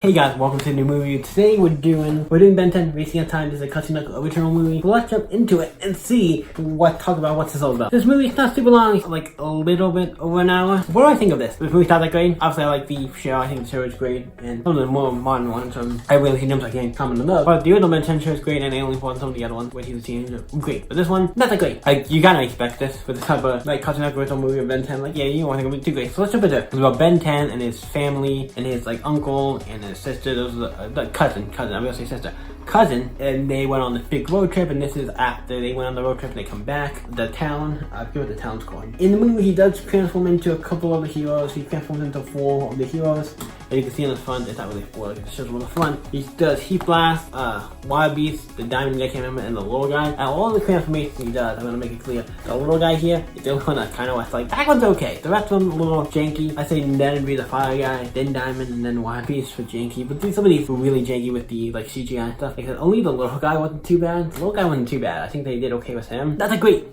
Hey guys, welcome to a new movie. Today we're doing Ben 10 Racing Against Time. This is a cutscene like original movie. Let's jump into it and talk about what's this all about. This movie is not super long, it's like a little bit over an hour. What do I think of this? This movie's not that great. Obviously I like the show, I think the show is great. And some of the more modern ones, I really think I can't comment on those. But the original Ben 10 show is great, and I only watched some of the other ones where he's a teenager. Great. But this one, not that great. Like, you gotta expect this for this type of like cutscene like original movie of Ben 10. Like, yeah, you don't want to think it'll be too great. So let's jump into it. It's about Ben 10 and his family and his like uncle and his sister. Those are the cousin, I'm gonna say sister, cousin, and they went on this big road trip, and this is after they went on the road trip and they come back. The town, I forget what the town's called. In the movie, he does transform into a couple of the heroes. He transforms into 4 of the heroes. And you can see on the front, it's not really 4, it shows on the front. He does Heat Blast, Wild Beast, the Diamond guy, I can't remember, and the little guy. And all the transformations he does, I'm gonna make it clear. The little guy here is the only one that kind of was like, that one's okay. The rest of them a little janky. I say then it'd be the Fire guy, then Diamond, and then Wild Beast for janky. But some of these were really janky with the like CGI stuff. Like, only the little guy wasn't too bad. The little guy wasn't too bad. I think they did okay with him. Not that great.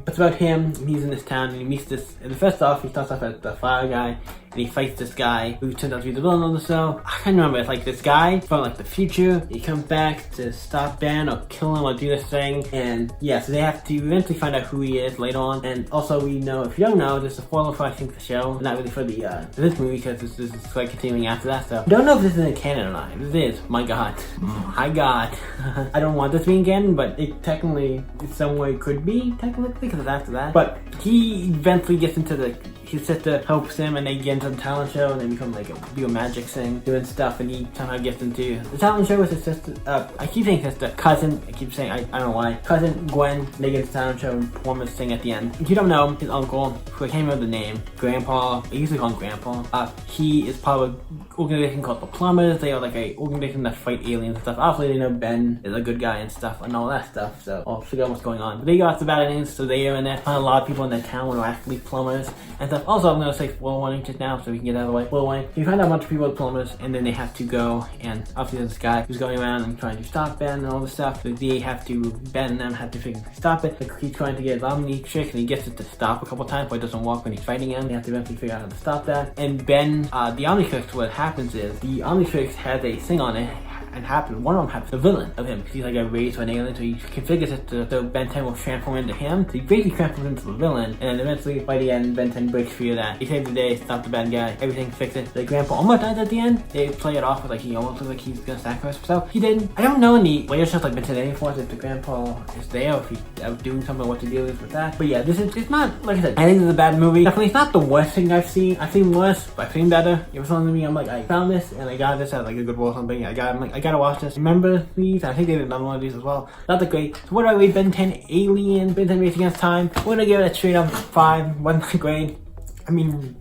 It's about him. He's in this town and he meets this. And first off, he starts off as the Fire guy. And he fights this guy who turns out to be the villain of the show. I can't remember. It's like this guy from like the future. He comes back to stop Ben or kill him or do this thing. And yeah, so they have to eventually find out who he is later on. And also we know, if you don't know, there's a spoiler for I think the show. Not really for the this movie because this is like continuing after that. So don't know if this is in canon or not. If this is, my god. My god. I don't want this to be in canon, but it technically in some way could be technically because it's after that. But he eventually gets into his sister helps him and they get into the talent show and they become like a magic thing, doing stuff, and he somehow gets into the talent show with his sister, I keep saying sister, cousin, I keep saying, I don't know why, cousin Gwen, they get into the talent show and perform this thing at the end. If you don't know, his uncle, who I can't remember the name, Grandpa, I usually call him Grandpa, he is part of an organization called the Plumbers. They are like a organization that fight aliens and stuff. Obviously they know Ben is a good guy and stuff and all that stuff, so I'll figure out what's going on. But they got the bad aliens, so they are in there. Find a lot of people in that town who are actually plumbers and stuff. Also, I'm gonna say spoiler warning just now so we can get out of the way. Spoiler warning. You find out a bunch of people with plumbers, and then they have to go, and obviously there's this guy who's going around and trying to stop Ben and all this stuff. So they have to, Ben and them have to figure stop it. Like, he's trying to get his Omnitrix, and he gets it to stop a couple times, but it doesn't work when he's fighting him. They have to eventually figure out how to stop that. And Ben, the Omnitrix, what happens is, the Omnitrix has a thing on it, and one of them happens, the villain of him, because he's like a raised to an alien, so he configures it so Ben 10 will transform into him. So he basically transforms into the villain, and then eventually, by the end, Ben 10 breaks free of that. He saves the day, stops the bad guy, everything fixes. The grandpa almost dies at the end. They play it off with like he almost looks like he's gonna sacrifice himself. He didn't. I don't know in the later stuff like Ben 10 Force if the grandpa is there, or if he's doing something, what to deal with that. But yeah, it's not, like I said, I think this is a bad movie. Definitely, it's not the worst thing I've seen. I've seen worse, but I've seen better. It was something to me, I'm like, I found this, and I got this at like a good war or something. I gotta watch this. Remember these? I think they did another one of these as well. Not that great. So what do I rate Ben 10 Alien, Ben 10 Racing Against Time? We're gonna give it a straight up 5. Wasn't that great. I mean,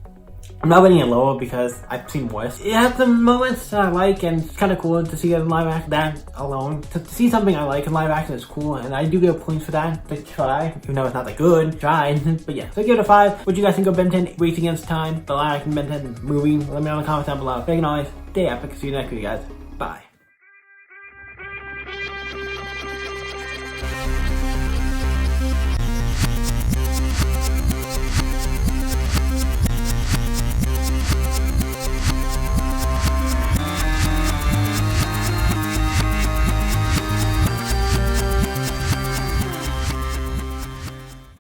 I'm not rating it lower because I've seen worse. It has some moments I like, and it's kind of cool to see it in live action. That alone, to see something I like in live action is cool, and I do get points for that. To try, even though it's not that good, tried. But yeah, so I give it a 5. What do you guys think of Ben 10 Racing Against Time, the live action Ben 10 movie? Let me know in the comments down below. Thank you guys. Stay epic. See you next week, guys. Bye.